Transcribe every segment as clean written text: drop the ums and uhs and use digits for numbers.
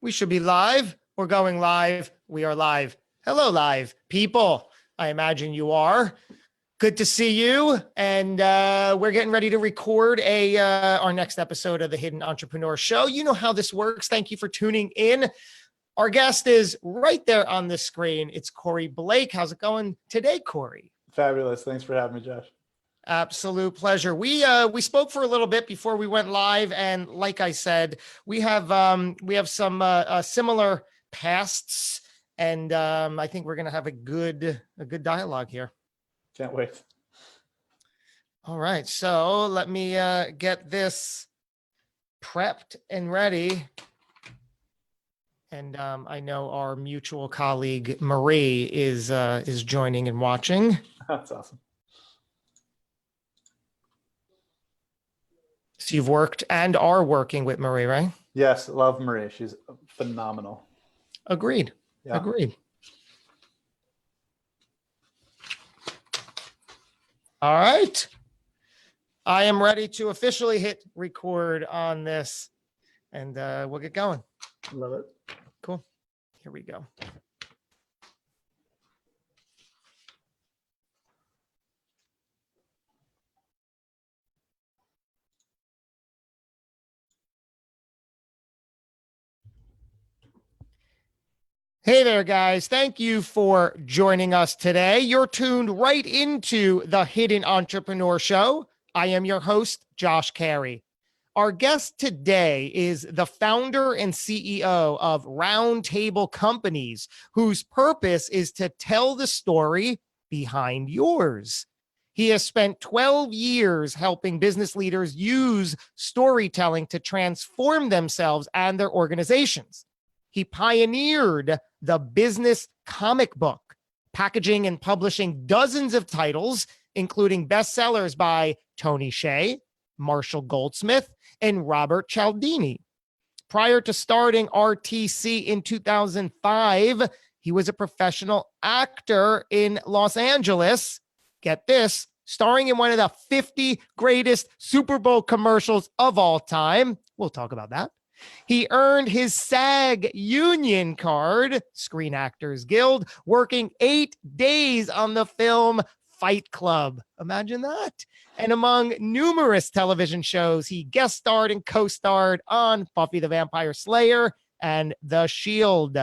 We should be live. We're going live. We are live. Hello, live people. I imagine you are. Good to see you. And we're getting ready to record our next episode of the Hidden Entrepreneur Show. You know how this works. Thank you for tuning in. Our guest is right there on the screen. It's Corey Blake. How's it going today, Corey? Fabulous. Thanks for having me, Josh. Absolute pleasure. We spoke for a little bit before we went live, and like I said, we have some similar pasts, and I think we're gonna have a good dialogue here. Can't wait. All right, so let me get this prepped and ready. And I know our mutual colleague Marie is joining and watching. That's awesome. So you've worked and are working with Marie, right? Yes, love Marie. She's phenomenal. Agreed. Yeah. Agreed. All right. I am ready to officially hit record on this, and we'll get going. Love it. Cool. Here we go. Hey there, guys. Thank you for joining us today. You're tuned right into the Hidden Entrepreneur Show. I am your host, Josh Carey. Our guest today is the founder and CEO of Roundtable Companies, whose purpose is to tell the story behind yours. He has spent 12 years helping business leaders use storytelling to transform themselves and their organizations. He pioneered the business comic book, packaging and publishing dozens of titles, including bestsellers by Tony Hsieh, Marshall Goldsmith, and Robert Cialdini. Prior to starting RTC in 2005, he was a professional actor in Los Angeles. Get this, starring in one of the 50 greatest Super Bowl commercials of all time. We'll talk about that. He earned his SAG union card, Screen Actors Guild, working 8 days on the film Fight Club. Imagine that. And among numerous television shows, he guest starred and co-starred on Buffy the Vampire Slayer and The Shield.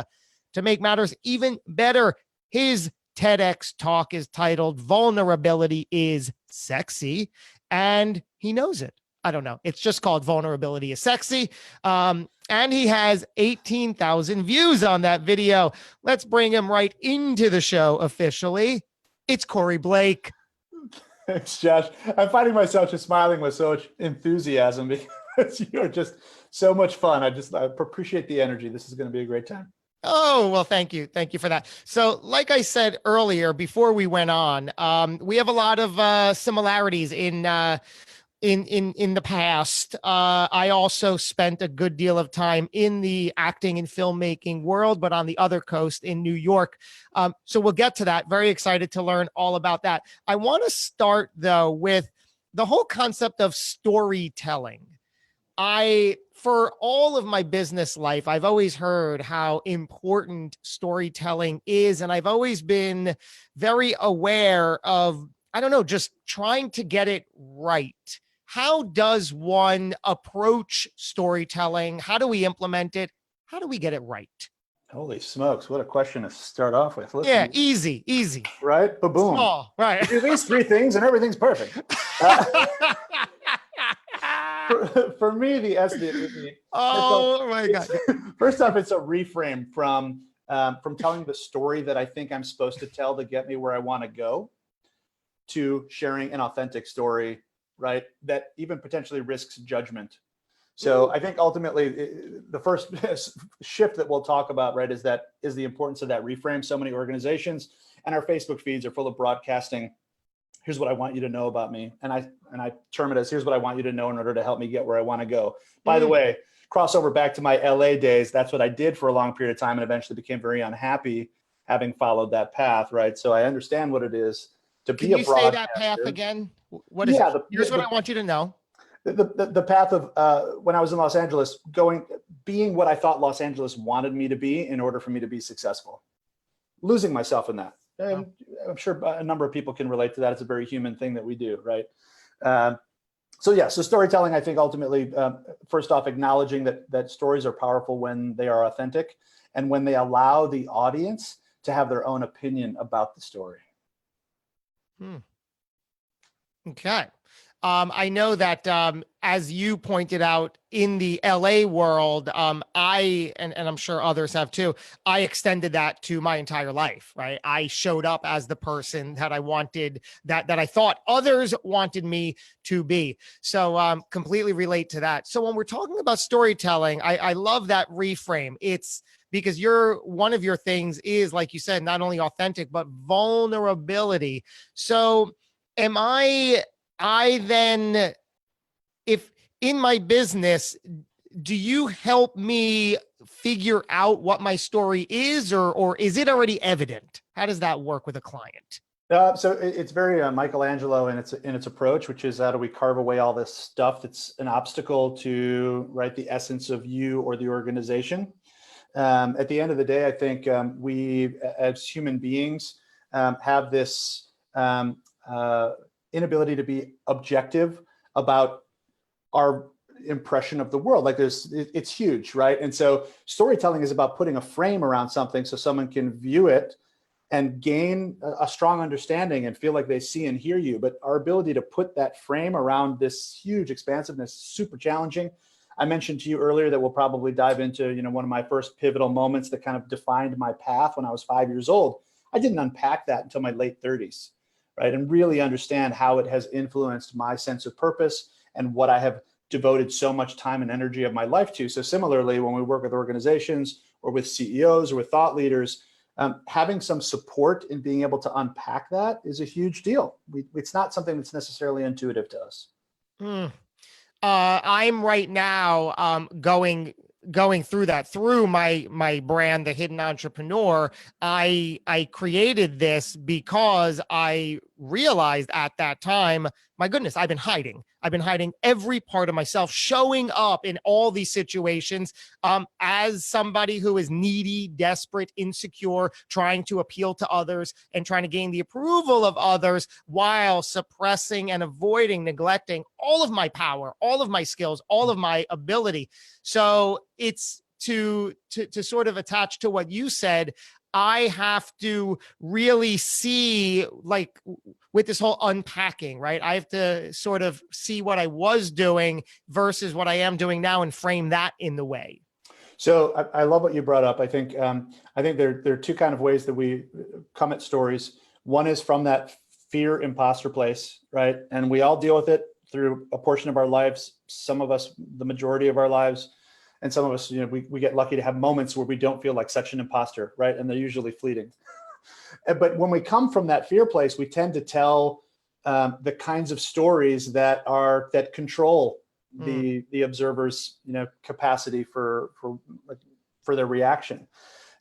To make matters even better, his TedX talk is titled Vulnerability is Sexy, and he knows it. I don't know. It's just called Vulnerability is Sexy. And he has 18,000 views on that video. Let's bring him right into the show officially. It's Corey Blake. Thanks, Josh. I'm finding myself just smiling with so much enthusiasm because you're just so much fun. I appreciate the energy. This is going to be a great time. Oh, well, thank you. Thank you for that. So like I said earlier, before we went on, we have a lot of similarities in the past. I also spent a good deal of time in the acting and filmmaking world, but on the other coast in New York. So we'll get to that. Very excited to learn all about that. I want to start though with the whole concept of storytelling. For all of my business life, I've always heard how important storytelling is. And I've always been very aware of, I don't know, just trying to get it right. How does one approach storytelling? How do we implement it? How do we get it right? Holy smokes, what a question to start off with. Listen, yeah, easy. Right? Ba-boom. Small, right. You do these 3 things and everything's perfect. For me, oh my God. First off, it's a reframe from telling the story that I think I'm supposed to tell to get me where I want to go to sharing an authentic story, right? That even potentially risks judgment. So I think ultimately the first shift that we'll talk about, right, is the importance of that reframe. So many organizations and our Facebook feeds are full of broadcasting. Here's what I want you to know about me. And I term it as, here's what I want you to know in order to help me get where I want to go. By the way, crossover back to my LA days, that's what I did for a long period of time and eventually became very unhappy having followed that path, right? So I understand what it is to be a broadcaster. Can you say that path again? What is it? Here's what I want you to know. the path of when I was in Los Angeles, being what I thought Los Angeles wanted me to be in order for me to be successful, losing myself in that. And I'm sure a number of people can relate to that. It's a very human thing that we do, right? So storytelling, I think ultimately, first off, acknowledging that stories are powerful when they are authentic and when they allow the audience to have their own opinion about the story. Okay. I know that as you pointed out in the LA world, and I'm sure others have too, I extended that to my entire life, right? I showed up as the person that I wanted, that I thought others wanted me to be. So completely relate to that. So when we're talking about storytelling, I love that reframe. It's because one of your things is, like you said, not only authentic, but vulnerability. So am I then, if in my business, do you help me figure out what my story is, or is it already evident? How does that work with a client? So it's very Michelangelo in its approach, which is how do we carve away all this stuff that's an obstacle to the essence of you or the organization. At the end of the day, I think we as human beings have this inability to be objective about our impression of the world. Like it's huge, right? And so storytelling is about putting a frame around something so someone can view it and gain a strong understanding and feel like they see and hear you. But our ability to put that frame around this huge expansiveness is super challenging. I mentioned to you earlier that we'll probably dive into, one of my first pivotal moments that kind of defined my path when I was 5 years old. I didn't unpack that until my late 30s. Right, and really understand how it has influenced my sense of purpose and what I have devoted so much time and energy of my life to. So similarly, when we work with organizations or with CEOs or with thought leaders, having some support in being able to unpack that is a huge deal. It's not something that's necessarily intuitive to us. I'm right now going through that, through my brand, The Hidden Entrepreneur. I created this because I realized at that time, my goodness, I've been hiding every part of myself, showing up in all these situations as somebody who is needy, desperate, insecure, trying to appeal to others and trying to gain the approval of others while suppressing and avoiding, neglecting all of my power, all of my skills, all of my ability. So it's to sort of attach to what you said. I have to really see, like with this whole unpacking, right? I have to sort of see what I was doing versus what I am doing now and frame that in the way. So I love what you brought up. I think there are two kind of ways that we come at stories. One is from that fear imposter place, right? And we all deal with it through a portion of our lives. Some of us, the majority of our lives. And some of us, we get lucky to have moments where we don't feel like such an imposter, right? And they're usually fleeting. But when we come from that fear place, we tend to tell the kinds of stories that control the observer's capacity for their reaction.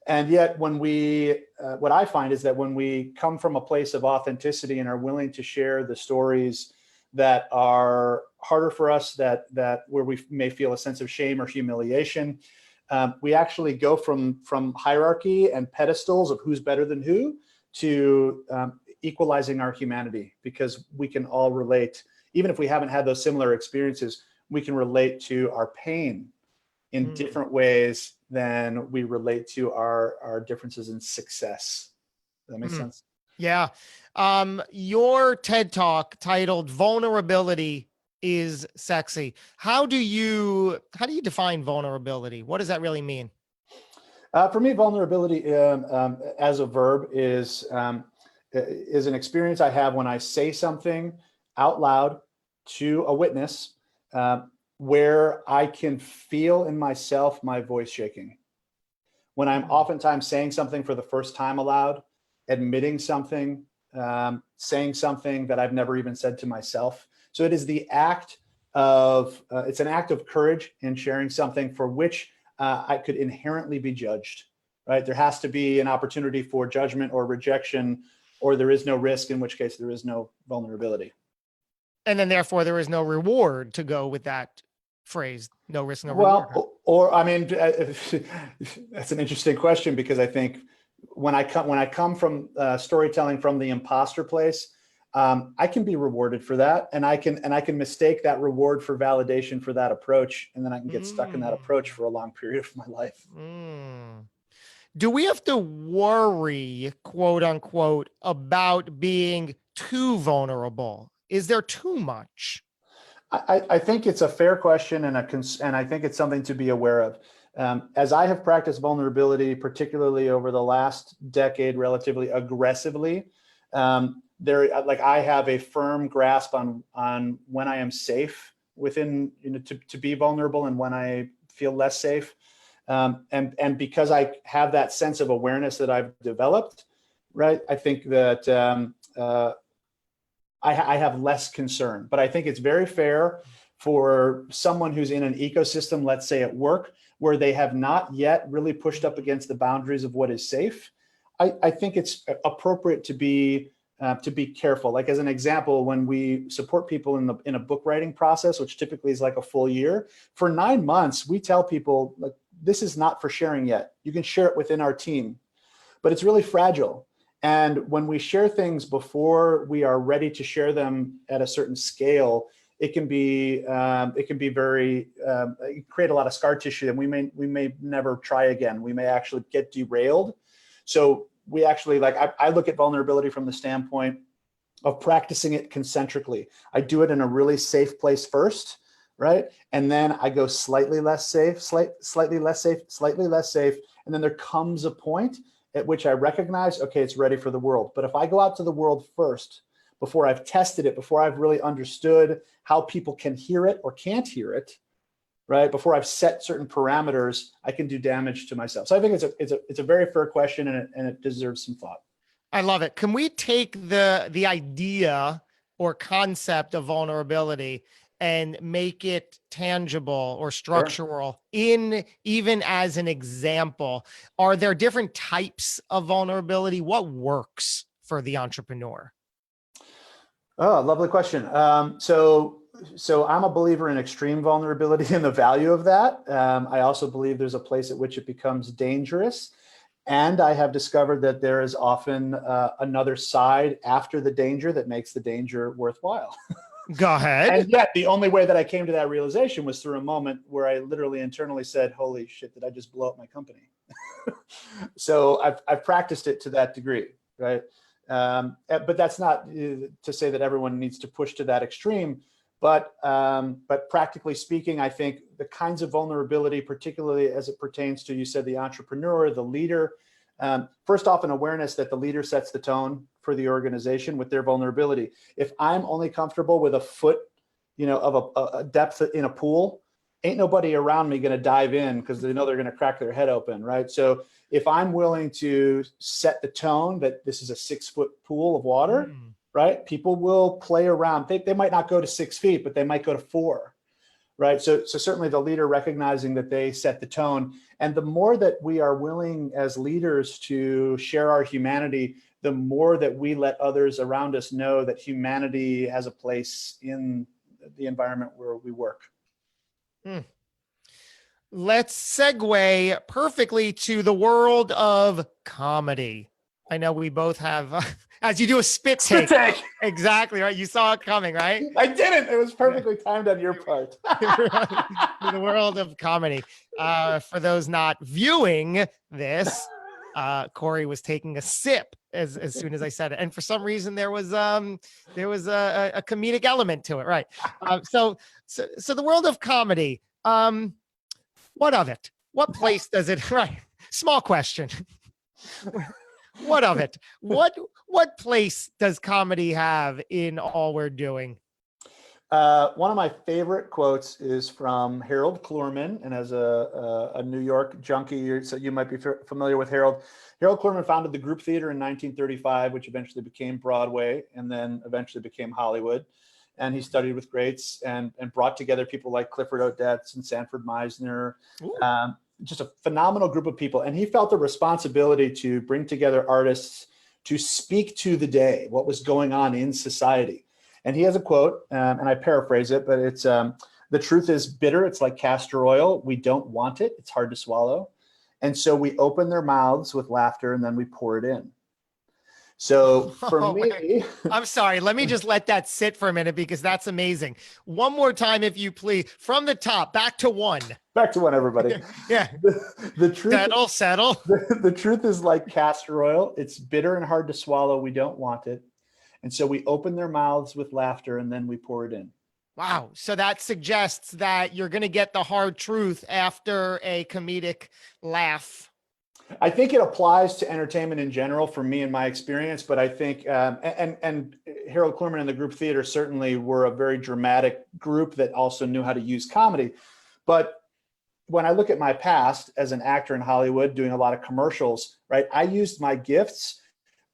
And yet, when what I find is that when we come from a place of authenticity and are willing to share the stories that are harder for us, that where we may feel a sense of shame or humiliation, we actually go from hierarchy and pedestals of who's better than who to equalizing our humanity, because we can all relate. Even if we haven't had those similar experiences, we can relate to our pain in different ways than we relate to our differences in success. Does that make sense? Yeah. Your TED Talk titled "Vulnerability is Sexy." How do you define vulnerability? What does that really mean? For me, vulnerability as a verb is an experience I have when I say something out loud to a witness where I can feel in myself my voice shaking. When I'm oftentimes saying something for the first time aloud, admitting something, saying something that I've never even said to myself. So it is it's an act of courage in sharing something for which I could inherently be judged, right? There has to be an opportunity for judgment or rejection, or there is no risk, in which case there is no vulnerability. And then therefore there is no reward to go with that phrase, no risk, no reward. Well, or I mean, that's an interesting question, because I think when I come from storytelling from the imposter place, I can be rewarded for that, and I can mistake that reward for validation for that approach, and then I can get stuck in that approach for a long period of my life. Do we have to worry, quote unquote, about being too vulnerable? Is there too much? I think it's a fair question, and I think it's something to be aware of. As I have practiced vulnerability, particularly over the last decade, relatively aggressively, I have a firm grasp on when I am safe within, to be vulnerable, and when I feel less safe. And because I have that sense of awareness that I've developed, right, I think that I have less concern. But I think it's very fair for someone who's in an ecosystem, let's say at work, where they have not yet really pushed up against the boundaries of what is safe. I think it's appropriate to be careful. Like, as an example, when we support people in a book writing process, which typically is like a full year, for 9 months, we tell people, like, this is not for sharing yet. You can share it within our team, but it's really fragile. And when we share things before we are ready to share them at a certain scale, it can be very create a lot of scar tissue, and we may never try again. We may actually get derailed. So we actually, like, I look at vulnerability from the standpoint of practicing it concentrically. I do it in a really safe place first, right? And then I go slightly less safe, slightly less safe, slightly less safe. And then there comes a point at which I recognize, okay, it's ready for the world. But if I go out to the world first, before I've tested it, before I've really understood how people can hear it or can't hear it, right? Before I've set certain parameters, I can do damage to myself. So I think it's a very fair question, and it deserves some thought. I love it. Can we take the idea or concept of vulnerability and make it tangible or structural? Sure. Even as an example, are there different types of vulnerability? What works for the entrepreneur? Oh, lovely question. So I'm a believer in extreme vulnerability and the value of that. I also believe there's a place at which it becomes dangerous. And I have discovered that there is often another side after the danger that makes the danger worthwhile. Go ahead. And yet the only way that I came to that realization was through a moment where I literally internally said, holy shit, did I just blow up my company? So I've practiced it to that degree, right? But that's not to say that everyone needs to push to that extreme. But practically speaking, I think the kinds of vulnerability, particularly as it pertains to, you said, the entrepreneur, the leader, first off, an awareness that the leader sets the tone for the organization with their vulnerability. If I'm only comfortable with a foot, of a depth in a pool, ain't nobody around me going to dive in because they know they're going to crack their head open, right? So if I'm willing to set the tone that this is a 6-foot pool of water, right? People will play around. They might not go to 6 feet, but they might go to 4, right? So certainly the leader recognizing that they set the tone. And the more that we are willing as leaders to share our humanity, the more that we let others around us know that humanity has a place in the environment where we work. Let's segue perfectly to the world of comedy. I know we both have, as you do a spit take. Exactly, right? You saw it coming, right? I didn't. It was perfectly timed on your part. In the world of comedy. For those not viewing this, Corey was taking a sip as soon as I said it. And for some reason there was a comedic element to it, right? So the world of comedy, what of it? What place does it, right? Small question. What of it? What place does comedy have in all we're doing? One of my favorite quotes is from Harold Clurman, and as a New York junkie, so you might be familiar with Harold. Harold Clurman founded the Group Theater in 1935, which eventually became Broadway and then eventually became Hollywood. And he studied with greats and brought together people like Clifford Odets and Sanford Meisner, just a phenomenal group of people. And he felt the responsibility to bring together artists to speak to the day, what was going on in society. And he has a quote, and I paraphrase it, but it's, the truth is bitter. It's like castor oil. We don't want it. It's hard to swallow. And so we open their mouths with laughter and then we pour it in. So for me, I'm sorry. Let me just let that sit for a minute because that's amazing. One more time, if you please, from the top, back to one. Back to one, everybody. Yeah. The truth. Settle. The truth is like castor oil. It's bitter and hard to swallow. We don't want it. And so we open their mouths with laughter and then we pour it in. Wow. So that suggests that you're going to get the hard truth after a comedic laugh. I think it applies to entertainment in general for me in my experience, but I think, and Harold Clurman and the group theater certainly were a very dramatic group that also knew how to use comedy. But when I look at my past as an actor in Hollywood, doing a lot of commercials, right, I used my gifts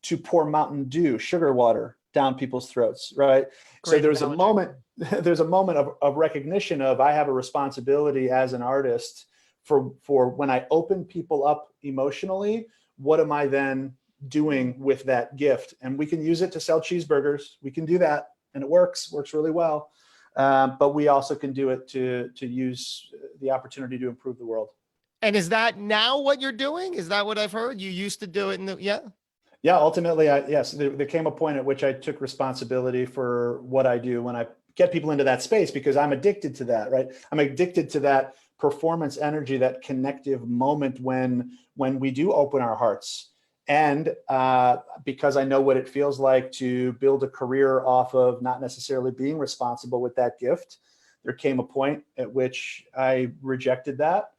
to pour Mountain Dew, sugar water down people's throats, right? So there's a moment of recognition of I have a responsibility as an artist for when I open people up emotionally, what am I then doing with that gift? And we can use it to sell cheeseburgers. We can do that, and it works really well. But we also can do it to use the opportunity to improve the world. And is that now what you're doing? Is that what I've heard? You used to do it Yeah, ultimately, yes, there came a point at which I took responsibility for what I do when I get people into that space, because I'm addicted to that, right? I'm addicted to that performance energy, that connective moment when we do open our hearts. And because I know what it feels like to build a career off of not necessarily being responsible with that gift, there came a point at which I rejected that,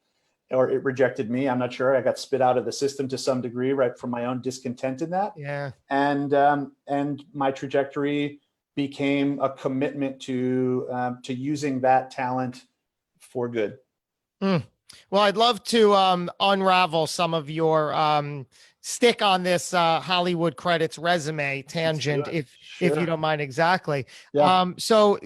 or it rejected me. I'm not sure. I got spit out of the system to some degree, right, from my own discontent in that. Yeah. And my trajectory became a commitment to using that talent for good. Well, I'd love to unravel some of your stick on this Hollywood credits resume tangent, if you don't mind. Exactly. Yeah. So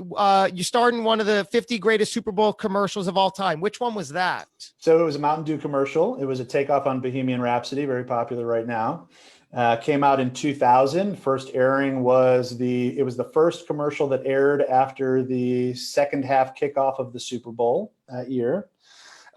you starred in one of the 50 greatest Super Bowl commercials of all time. Which one was that? So it was a Mountain Dew commercial. It was a takeoff on Bohemian Rhapsody, very popular right now. Came out in 2000. First airing was it was the first commercial that aired after the second half kickoff of the Super Bowl that year.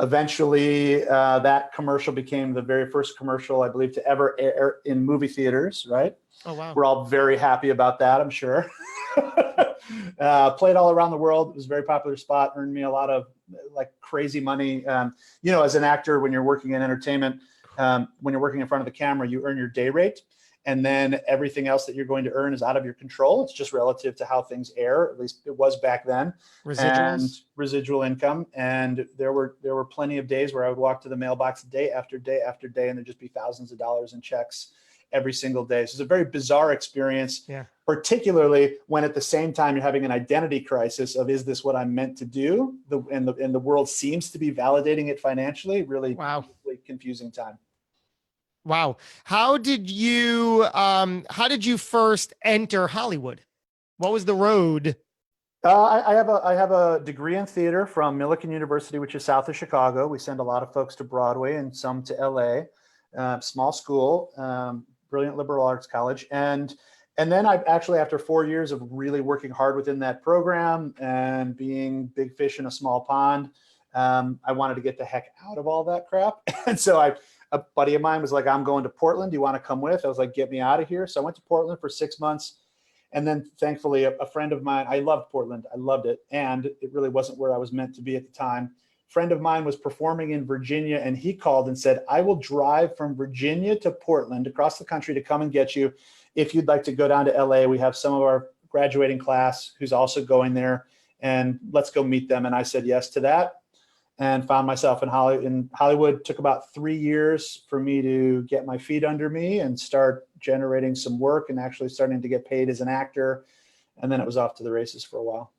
Eventually, that commercial became the very first commercial, I believe, to ever air in movie theaters, right? Oh, wow. We're all very happy about that, I'm sure. Played all around the world. It was a very popular spot, earned me a lot of like crazy money. As an actor, when you're working in entertainment, when you're working in front of the camera, you earn your day rate. And then everything else that you're going to earn is out of your control. It's just relative to how things air. At least it was back then. Residuals. And residual income. And there were plenty of days where I would walk to the mailbox day after day after day, and there'd just be thousands of dollars in checks every single day. So it's a very bizarre experience, particularly when at the same time you're having an identity crisis of, is this what I'm meant to do? And the world seems to be validating it financially. Really, really confusing time. Wow. How did you first enter Hollywood? What was the road? I have a degree in theater from Millikan University, which is south of Chicago. We send a lot of folks to Broadway and some to LA. Small school, brilliant liberal arts college. And then I actually, after 4 years of really working hard within that program and being big fish in a small pond, I wanted to get the heck out of all that crap. And so a buddy of mine was like, I'm going to Portland. Do you want to come with? I was like, get me out of here. So I went to Portland for 6 months. And then thankfully, a friend of mine, I loved Portland. I loved it. And it really wasn't where I was meant to be at the time. Friend of mine was performing in Virginia, and he called and said, I will drive from Virginia to Portland across the country to come and get you. If you'd like to go down to LA, we have some of our graduating class who's also going there, and let's go meet them. And I said yes to that and found myself in Hollywood. Took about 3 years for me to get my feet under me and start generating some work and actually starting to get paid as an actor. And then it was off to the races for a while.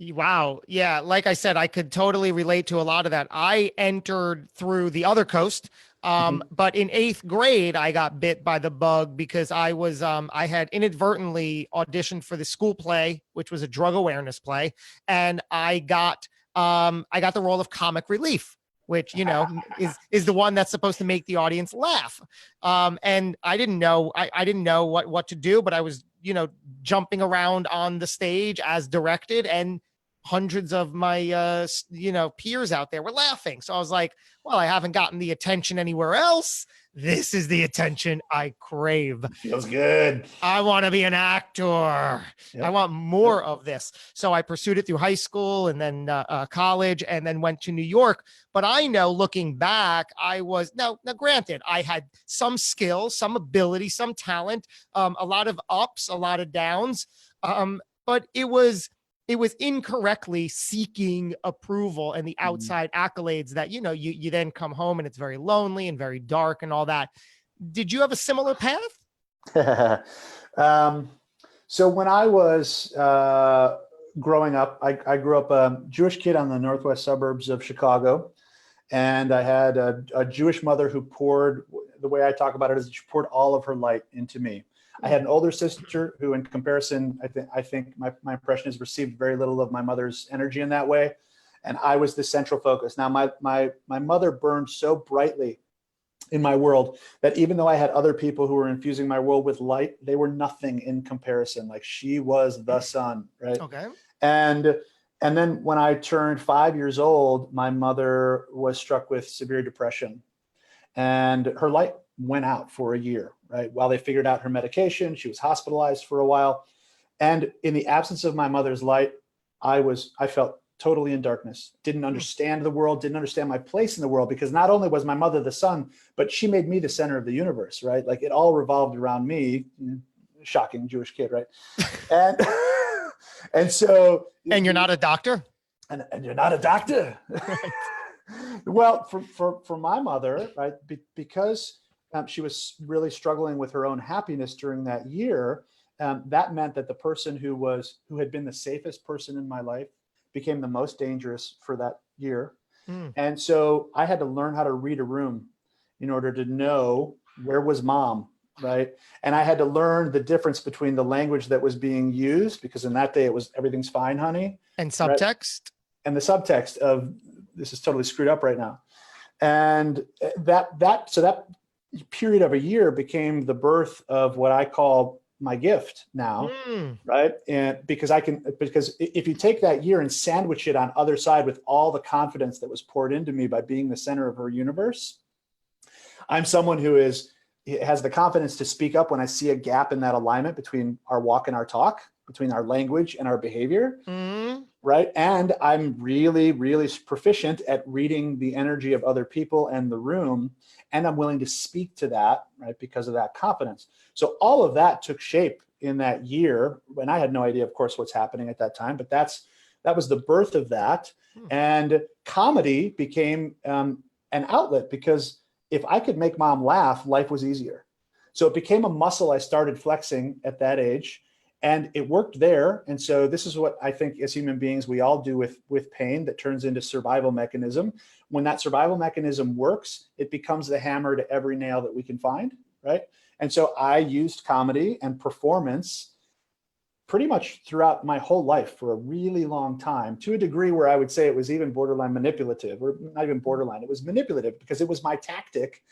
Wow. Yeah. Like I said, I could totally relate to a lot of that. I entered through the other coast. But in 8th grade, I got bit by the bug because I had inadvertently auditioned for the school play, which was a drug awareness play. And I got the role of comic relief, which, is the one that's supposed to make the audience laugh. And I didn't know what to do, but I was, jumping around on the stage as directed, and hundreds of my, peers out there were laughing. So I was like, well, I haven't gotten the attention anywhere else. This is the attention I crave. Feels good. I want to be an actor. Yep. I want more of this. So I pursued it through high school and then college, and then went to New York. But I know, looking back, I was now granted, I had some skill, some ability, some talent, a lot of ups, a lot of downs. But it was incorrectly seeking approval and the outside accolades that, you then come home and it's very lonely and very dark and all that. Did you have a similar path? So when I was growing up, I grew up a Jewish kid on the northwest suburbs of Chicago. And I had a Jewish mother who poured, the way I talk about it is she poured all of her light into me. I had an older sister who, in comparison, I think my impression is, received very little of my mother's energy in that way. And I was the central focus. Now, my mother burned so brightly in my world that even though I had other people who were infusing my world with light, they were nothing in comparison. Like, she was the sun, right? Okay. And then when I turned 5 years old, my mother was struck with severe depression, and her light went out for a year, right? While they figured out her medication, she was hospitalized for a while. And in the absence of my mother's light, I felt totally in darkness, didn't understand the world, didn't understand my place in the world, because not only was my mother the sun, but she made me the center of the universe, right? Like, it all revolved around me. Shocking Jewish kid, right? And and so, and you're not a doctor? And you're not a doctor. Well, for my mother, right, because she was really struggling with her own happiness during that year, that meant that the person who had been the safest person in my life became the most dangerous for that year. And so I had to learn how to read a room in order to know where was mom, right? And I had to learn the difference between the language that was being used, because in that day it was "everything's fine, honey," and subtext, right? And the subtext of "this is totally screwed up right now." And so that period of a year became the birth of what I call my gift now, right? And because if you take that year and sandwich it on other side with all the confidence that was poured into me by being the center of her universe, I'm someone who has the confidence to speak up when I see a gap in that alignment between our walk and our talk, between our language and our behavior, right? And I'm really, really proficient at reading the energy of other people and the room, and I'm willing to speak to that, right, because of that confidence. So all of that took shape in that year, when I had no idea, of course, what's happening at that time, but that was the birth of that. And comedy became an outlet, because if I could make mom laugh, life was easier. So it became a muscle I started flexing at that age, and it worked there. And so this is what I think, as human beings, we all do with pain that turns into survival mechanism. When that survival mechanism works, it becomes the hammer to every nail that we can find, right? And so I used comedy and performance pretty much throughout my whole life for a really long time, to a degree where I would say it was even borderline manipulative, or not even borderline, it was manipulative, because it was my tactic.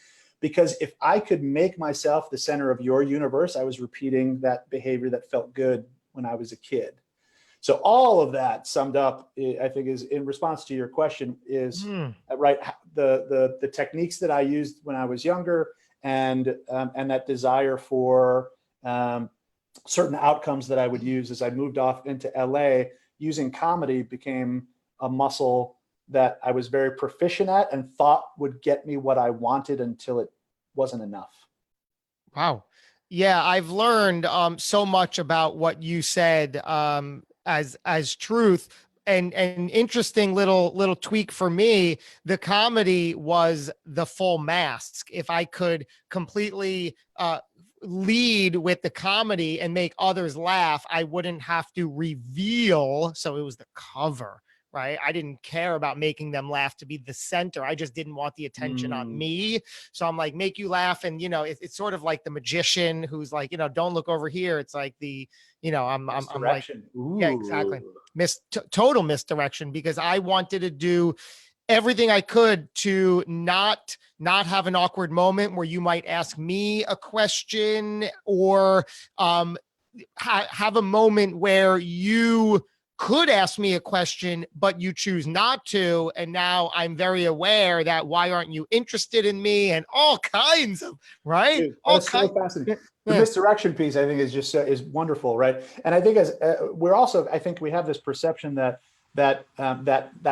Because if I could make myself the center of your universe, I was repeating that behavior that felt good when I was a kid. So all of that summed up, I think, is in response to your question, is right, the techniques that I used when I was younger, and that desire for certain outcomes that I would use as I moved off into LA. Using comedy became a muscle that I was very proficient at and thought would get me what I wanted, until it wasn't enough. Wow. Yeah, I've learned so much about what you said as truth. And an interesting little tweak for me, the comedy was the full mask. If I could completely lead with the comedy and make others laugh, I wouldn't have to reveal. So it was the cover, right? I didn't care about making them laugh to be the center. I just didn't want the attention on me. So I'm like, make you laugh. And, it's sort of like the magician who's like, don't look over here. It's like I'm like, yeah, exactly. Total misdirection, because I wanted to do everything I could to not have an awkward moment where you might ask me a question, or have a moment where you could ask me a question, but you choose not to. And now I'm very aware that why aren't you interested in me, and all kinds of, right? Dude, All that's so kinds. fascinating. The Yeah. misdirection piece, I think, is just is wonderful, right? And I think as we're also, I think we have this perception that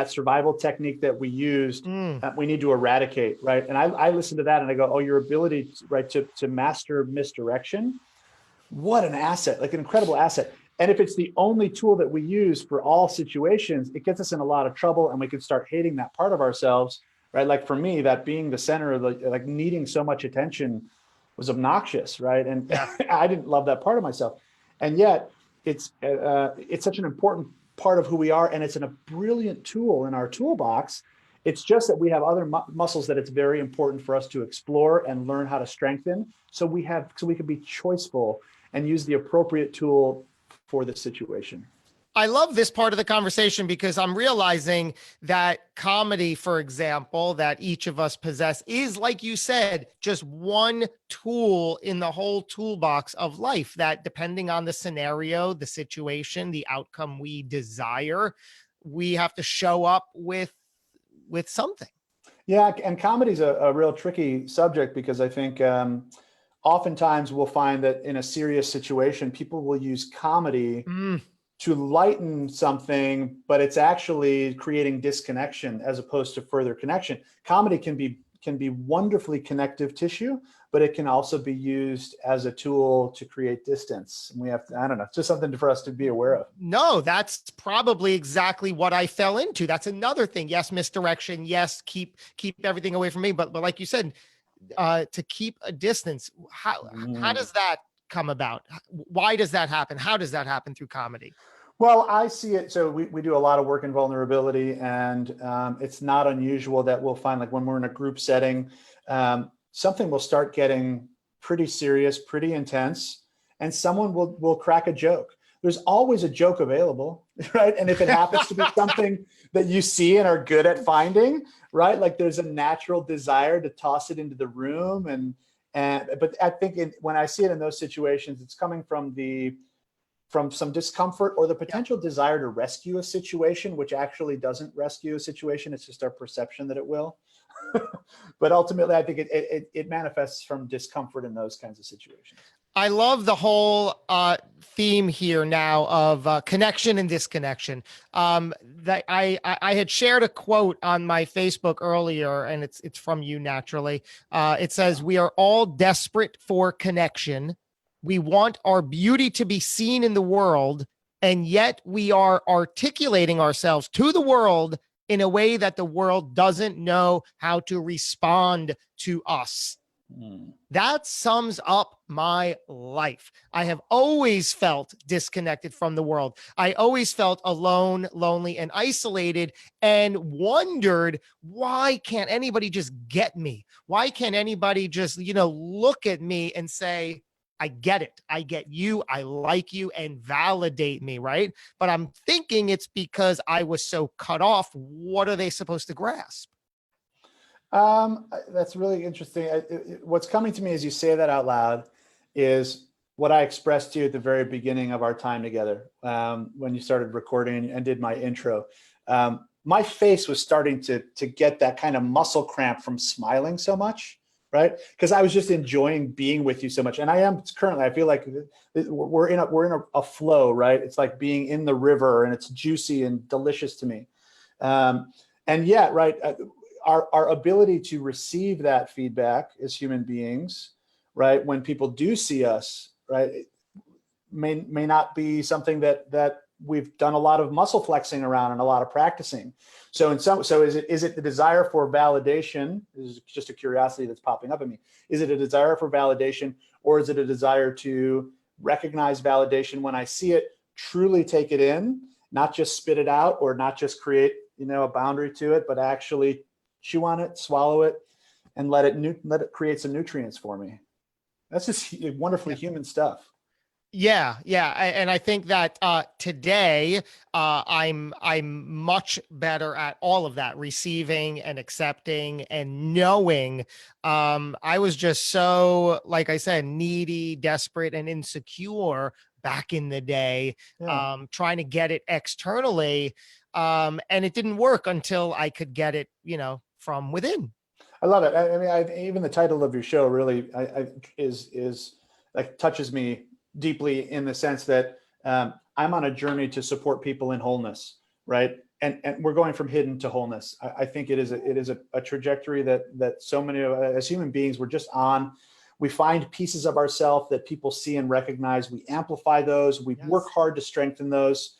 survival technique that we used, we need to eradicate, right? And I listen to that and I go, oh, your ability, right, to master misdirection, what an asset, like an incredible asset. And if it's the only tool that we use for all situations, it gets us in a lot of trouble, and we can start hating that part of ourselves, right? Like for me, that being the center of like needing so much attention was obnoxious, right? And Yeah. I didn't love that part of myself. And yet it's such an important part of who we are, and it's a brilliant tool in our toolbox. It's just that we have other muscles that it's very important for us to explore and learn how to strengthen. So we can be choiceful and use the appropriate tool for the situation. I love this part of the conversation because I'm realizing that comedy, for example, that each of us possess is, like you said, just one tool in the whole toolbox of life that, depending on the scenario, the situation, the outcome we desire, we have to show up with something. Yeah, and comedy is a real tricky subject because I think oftentimes we'll find that in a serious situation, people will use comedy to lighten something, but it's actually creating disconnection as opposed to further connection. Comedy can be wonderfully connective tissue, but it can also be used as a tool to create distance. And we have to, I don't know, it's just something for us to be aware of. No, that's probably exactly what I fell into. That's another thing. Yes, misdirection. Yes, keep everything away from me. But like you said, to keep a distance. How does that come about? Why does that happen? How does that happen through comedy? Well, I see it. So we do a lot of work in vulnerability, and it's not unusual that we'll find, like when we're in a group setting, something will start getting pretty serious, pretty intense, and someone will crack a joke. There's always a joke available, right? And if it happens to be something that you see and are good at finding, right? Like there's a natural desire to toss it into the room. But I think when I see it in those situations, it's coming from some discomfort or the potential desire to rescue a situation, which actually doesn't rescue a situation. It's just our perception that it will. But ultimately, I think it manifests from discomfort in those kinds of situations. I love the whole theme here now of connection and disconnection. That I had shared a quote on my Facebook earlier, and it's from you naturally. It says, "We are all desperate for connection. We want our beauty to be seen in the world, and yet we are articulating ourselves to the world in a way that the world doesn't know how to respond to us." That sums up my life. I have always felt disconnected from the world. I always felt alone, lonely, and isolated, and wondered, why can't anybody just get me? Why can't anybody just, look at me and say, I get it. I get you. I like you, and validate me, right? But I'm thinking it's because I was so cut off. What are they supposed to grasp? That's really interesting. What's coming to me as you say that out loud is what I expressed to you at the very beginning of our time together, when you started recording and did my intro. My face was starting to get that kind of muscle cramp from smiling so much, right? Because I was just enjoying being with you so much, and I am currently. I feel like we're in a flow, right? It's like being in the river, and it's juicy and delicious to me. And yet, right. Our ability to receive that feedback as human beings, right, when people do see us, right, may not be something that we've done a lot of muscle flexing around and a lot of practicing. So is it the desire for validation? This is just a curiosity that's popping up in me. Is it a desire for validation, or is it a desire to recognize validation when I see it, truly take it in, not just spit it out, or not just create a boundary to it, but actually chew on it, swallow it, and let it create some nutrients for me. That's just wonderfully human stuff. Yeah. And I think that today I'm much better at all of that, receiving and accepting and knowing. I was just so, like I said, needy, desperate, and insecure back in the day, Yeah. trying to get it externally. And it didn't work until I could get it, from within. I love it. I mean, even the title of your show really is like touches me deeply in the sense that I'm on a journey to support people in wholeness, right? And we're going from hidden to wholeness. I think it is a trajectory that so many of us as human beings we're just on. We find pieces of ourselves that people see and recognize. We amplify those. We work hard to strengthen those,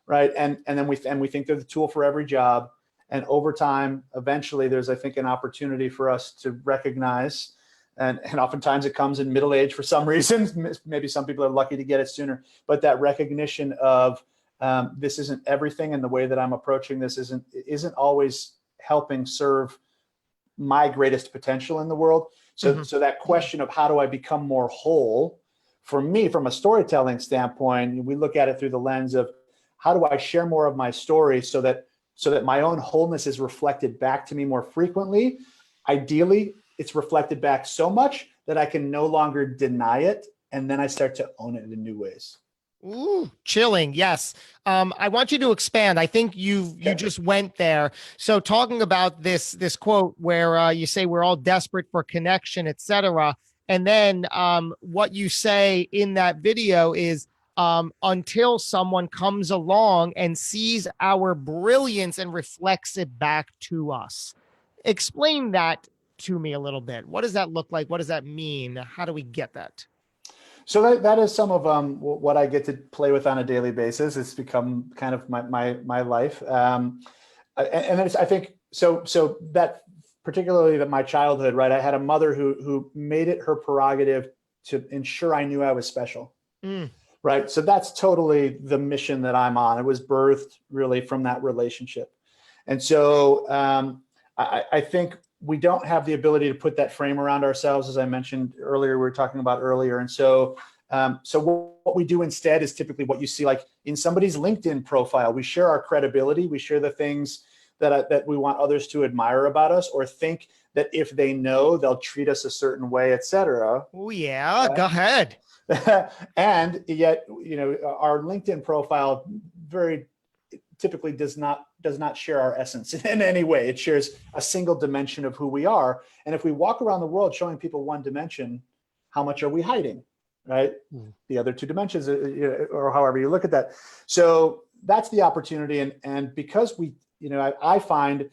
right? And then we think they're the tool for every job. And over time, eventually, there's, I think, an opportunity for us to recognize, and oftentimes it comes in middle age for some reason. Maybe some people are lucky to get it sooner, but that recognition of this isn't everything, and the way that I'm approaching this isn't always helping serve my greatest potential in the world. So that question of how do I become more whole, for me, from a storytelling standpoint, we look at it through the lens of how do I share more of my story so that my own wholeness is reflected back to me more frequently. Ideally, it's reflected back so much that I can no longer deny it. And then I start to own it in new ways. Ooh, chilling. Yes. I want you to expand. I think you just went there. So talking about this quote where you say we're all desperate for connection, etc. And then what you say in that video is until someone comes along and sees our brilliance and reflects it back to us. Explain that to me a little bit. What does that look like? What does that mean? How do we get that? So that is some of what I get to play with on a daily basis. It's become kind of my life. And it's, I think, so that particularly that my childhood, right? I had a mother who made it her prerogative to ensure I knew I was special. Right. So that's totally the mission that I'm on. It was birthed really from that relationship. And so I think we don't have the ability to put that frame around ourselves, as I mentioned earlier, we were talking about earlier. And so what we do instead is typically what you see like in somebody's LinkedIn profile. We share our credibility. We share the things that we want others to admire about us, or think that if they know, they'll treat us a certain way, et cetera. Oh, yeah. Go ahead. And yet, our LinkedIn profile very typically does not share our essence in any way. It shares a single dimension of who we are. And if we walk around the world showing people one dimension, how much are we hiding, right? The other two dimensions, or however you look at that. So that's the opportunity. And because I find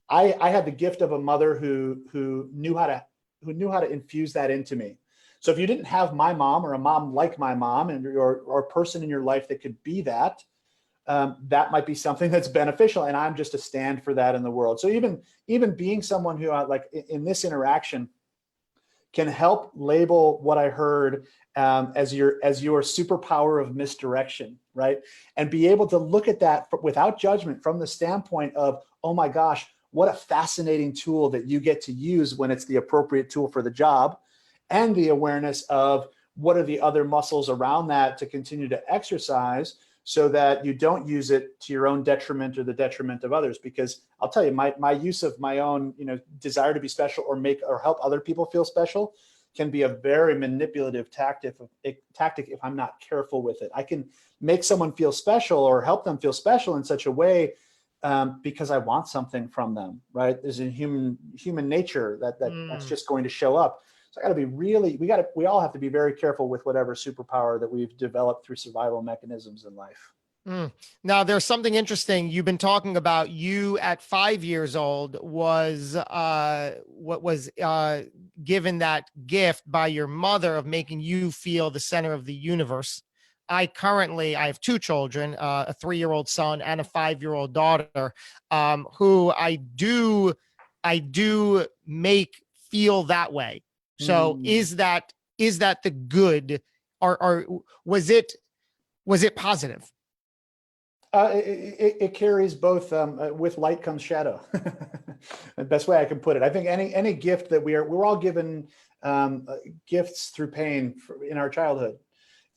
I had the gift of a mother who knew how to infuse that into me. So if you didn't have my mom or a mom like my mom or a person in your life that could be that, that might be something that's beneficial. And I'm just a stand for that in the world. So even being someone who like in this interaction can help label what I heard as your superpower of misdirection, right? And be able to look at that without judgment from the standpoint of, oh my gosh, what a fascinating tool that you get to use when it's the appropriate tool for the job. And the awareness of what are the other muscles around that to continue to exercise so that you don't use it to your own detriment or the detriment of others. Because I'll tell you, my use of my own desire to be special or help other people feel special can be a very manipulative tactic if I'm not careful with it. I can make someone feel special or help them feel special in such a way because I want something from them, right? There's a human nature that's just going to show up. So I got to be we all have to be very careful with whatever superpower that we've developed through survival mechanisms in life. Now, there's something interesting. You've been talking about you at 5 years old was given that gift by your mother of making you feel the center of the universe. I have two children, a 3-year-old son and a 5-year-old daughter, who I do make feel that way. So is that the good, or was it positive? It carries both. With light comes shadow. The best way I can put it. I think any gift that we're all given gifts through pain in our childhood,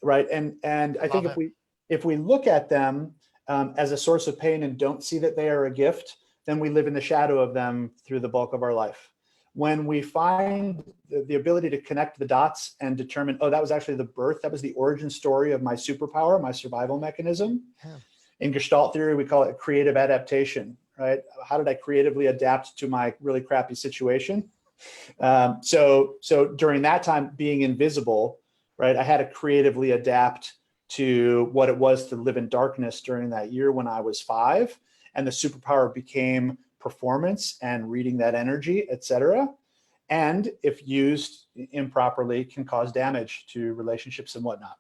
right? And I think if we look at them as a source of pain and don't see that they are a gift, then we live in the shadow of them through the bulk of our life. when we find the ability to connect the dots and determine, oh, that was actually the birth, that was the origin story of my superpower, my survival mechanism. Yeah. In Gestalt theory, we call it creative adaptation, right? How did I creatively adapt to my really crappy situation? So during that time, being invisible, right, I had to creatively adapt to what it was to live in darkness during that year when I was 5. And the superpower became performance and reading that energy, et cetera. And if used improperly, can cause damage to relationships and whatnot.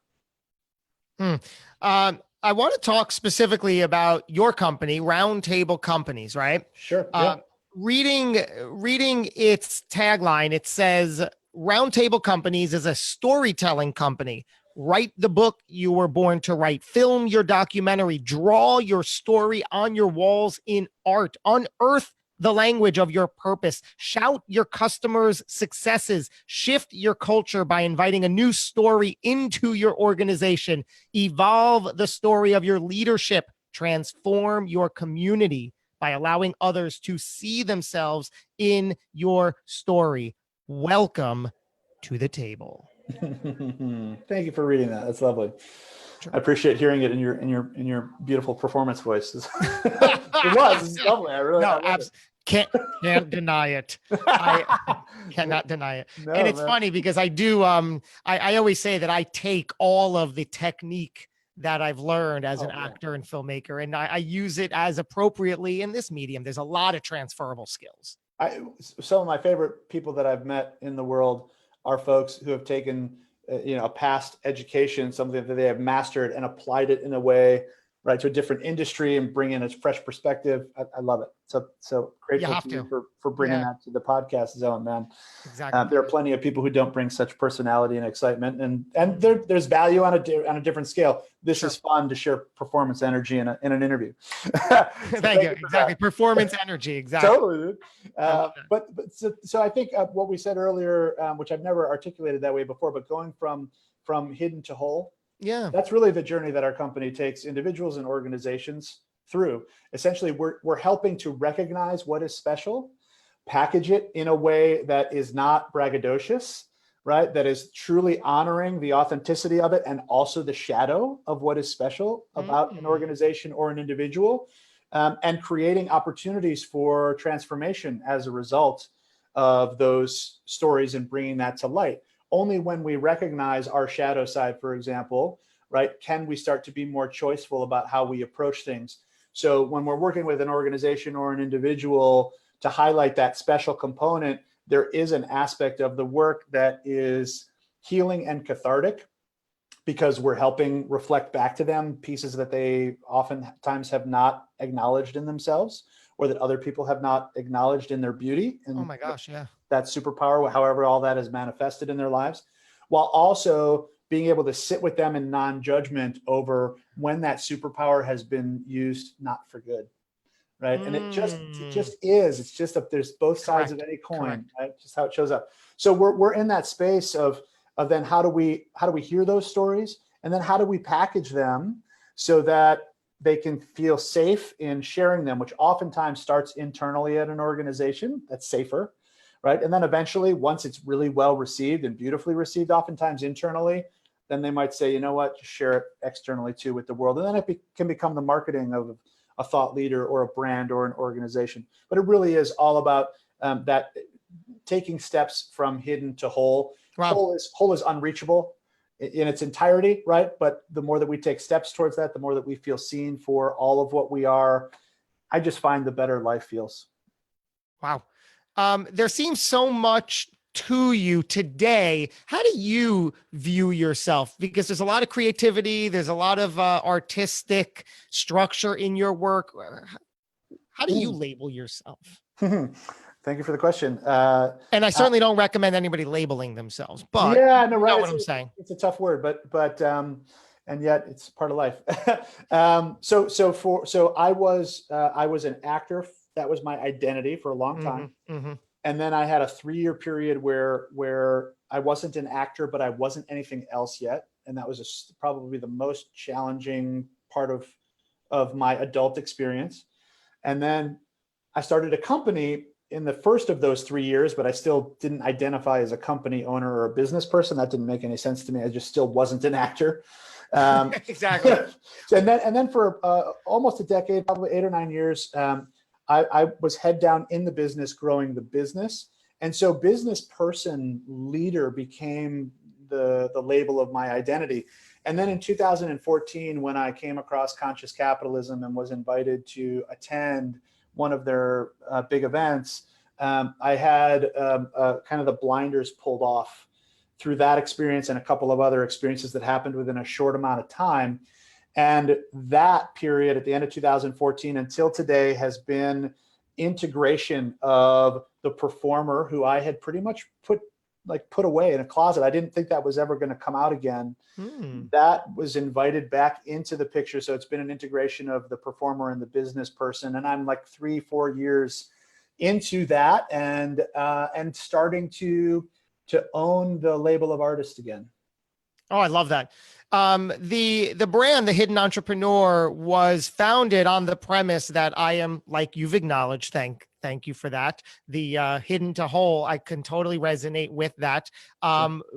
I want to talk specifically about your company, Roundtable Companies, right? Sure. Yeah. Reading its tagline, it says Roundtable Companies is a storytelling company. Write the book you were born to write. Film your documentary. Draw your story on your walls in art. Unearth the language of your purpose. Shout your customers' successes. Shift your culture by inviting a new story into your organization. Evolve the story of your leadership. Transform your community by allowing others to see themselves in your story. Welcome to the table. Thank you for reading that. That's lovely. Sure. I appreciate hearing it in your beautiful performance voice. It's lovely. I really can't deny it. I cannot deny it. No, and it's man. funny because I do I always say that I take all of the technique that I've learned as an actor and filmmaker, and I use it as appropriately in this medium. There's a lot of transferable skills. Some of my favorite people that I've met in the world are folks who have taken, a past education, something that they have mastered and applied it in a way, right, to a different industry and bring in a fresh perspective. I love it. So grateful to you for bringing that to the podcast zone, man. Exactly. There are plenty of people who don't bring such personality and excitement, and there's value on a different scale. This is fun to share performance energy in an interview. Thank you. Exactly. Performance energy. Exactly. Totally, dude. But so I think what we said earlier, which I've never articulated that way before, but going from hidden to whole. Yeah. That's really the journey that our company takes individuals and organizations through. Essentially, we're helping to recognize what is special, package it in a way that is not braggadocious, right? That is truly honoring the authenticity of it and also the shadow of what is special about an organization or an individual, and creating opportunities for transformation as a result of those stories and bringing that to light. Only when we recognize our shadow side, for example, right, can we start to be more choiceful about how we approach things. So when we're working with an organization or an individual to highlight that special component, there is an aspect of the work that is healing and cathartic, because we're helping reflect back to them pieces that they oftentimes have not acknowledged in themselves, or that other people have not acknowledged in their beauty. And oh my gosh, yeah. That superpower, however all that is manifested in their lives, while also being able to sit with them in non-judgment over when that superpower has been used not for good, right? And it just is. It's just that there's both sides of any coin, right? Just how it shows up. So we're in that space of then how do we hear those stories, and then how do we package them so that they can feel safe in sharing them, which oftentimes starts internally at an organization. That's safer. Right. And then eventually, once it's really well received and beautifully received, oftentimes internally, then they might say, you know what, just share it externally too with the world. And then it can become the marketing of a thought leader or a brand or an organization. But it really is all about that taking steps from hidden to whole. Wow. Whole is unreachable in its entirety, right? But the more that we take steps towards that, the more that we feel seen for all of what we are, I just find the better life feels. Wow. There seems so much to you today. How do you view yourself? Because there's a lot of creativity. There's a lot of artistic structure in your work. How do you label yourself? Thank you for the question. And I certainly don't recommend anybody labeling themselves, but yeah, no, right. You know what I'm saying. It's a tough word, but and yet it's part of life. So I was an actor. That was my identity for a long time. Mm-hmm. And then I had a 3-year period where I wasn't an actor, but I wasn't anything else yet. And that was probably the most challenging part of my adult experience. And then I started a company in the first of those 3 years, but I still didn't identify as a company owner or a business person. That didn't make any sense to me. I just still wasn't an actor. Exactly. And then for almost a decade, probably 8 or 9 years, I was head down in the business, growing the business. And so business person leader became the label of my identity. And then in 2014, when I came across Conscious Capitalism and was invited to attend one of their big events, I had kind of the blinders pulled off through that experience and a couple of other experiences that happened within a short amount of time. And that period at the end of 2014 until today has been integration of the performer who I had pretty much put away in a closet. I didn't think that was ever going to come out again. That was invited back into the picture. So it's been an integration of the performer and the business person. And I'm like 3-4 years into that and starting to own the label of artist again. Oh, I love that. The brand, The Hidden Entrepreneur, was founded on the premise that I am, like you've acknowledged, thank you for that. The hidden to whole, I can totally resonate with that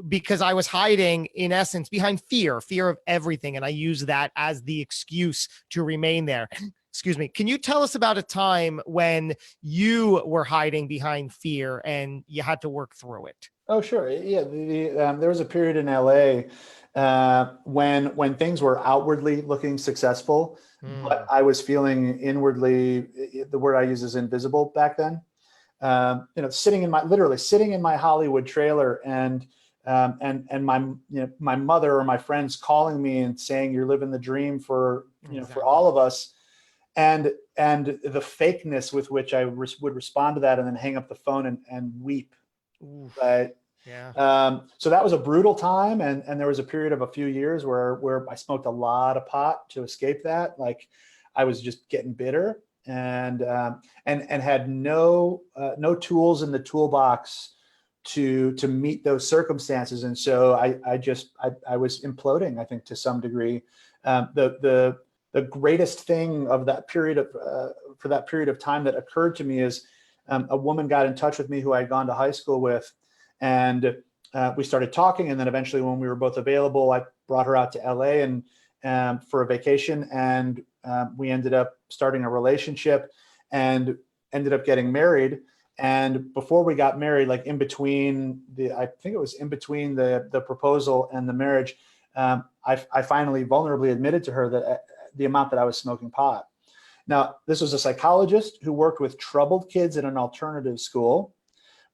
because I was hiding, in essence, behind fear of everything. And I use that as the excuse to remain there. Excuse me. Can you tell us about a time when you were hiding behind fear and you had to work through it? Oh, sure. Yeah. There was a period in LA when things were outwardly looking successful, but I was feeling inwardly, the word I use is invisible back then. Sitting in my Hollywood trailer and my mother or my friends calling me and saying, "You're living the dream for all of us." And the fakeness with which I would respond to that and then hang up the phone and weep. Right. Yeah. So that was a brutal time. And there was a period of a few years where I smoked a lot of pot to escape that. Like I was just getting bitter and had no tools in the toolbox to meet those circumstances. And so I was imploding, I think, to some degree. The greatest thing of that period for that period of time that occurred to me is a woman got in touch with me who I had gone to high school with, and we started talking. And then eventually, when we were both available, I brought her out to LA and for a vacation, and we ended up starting a relationship and ended up getting married. And before we got married, like in between I think it was in between the proposal and the marriage, I finally vulnerably admitted to her that the amount that I was smoking pot. Now, this was a psychologist who worked with troubled kids in an alternative school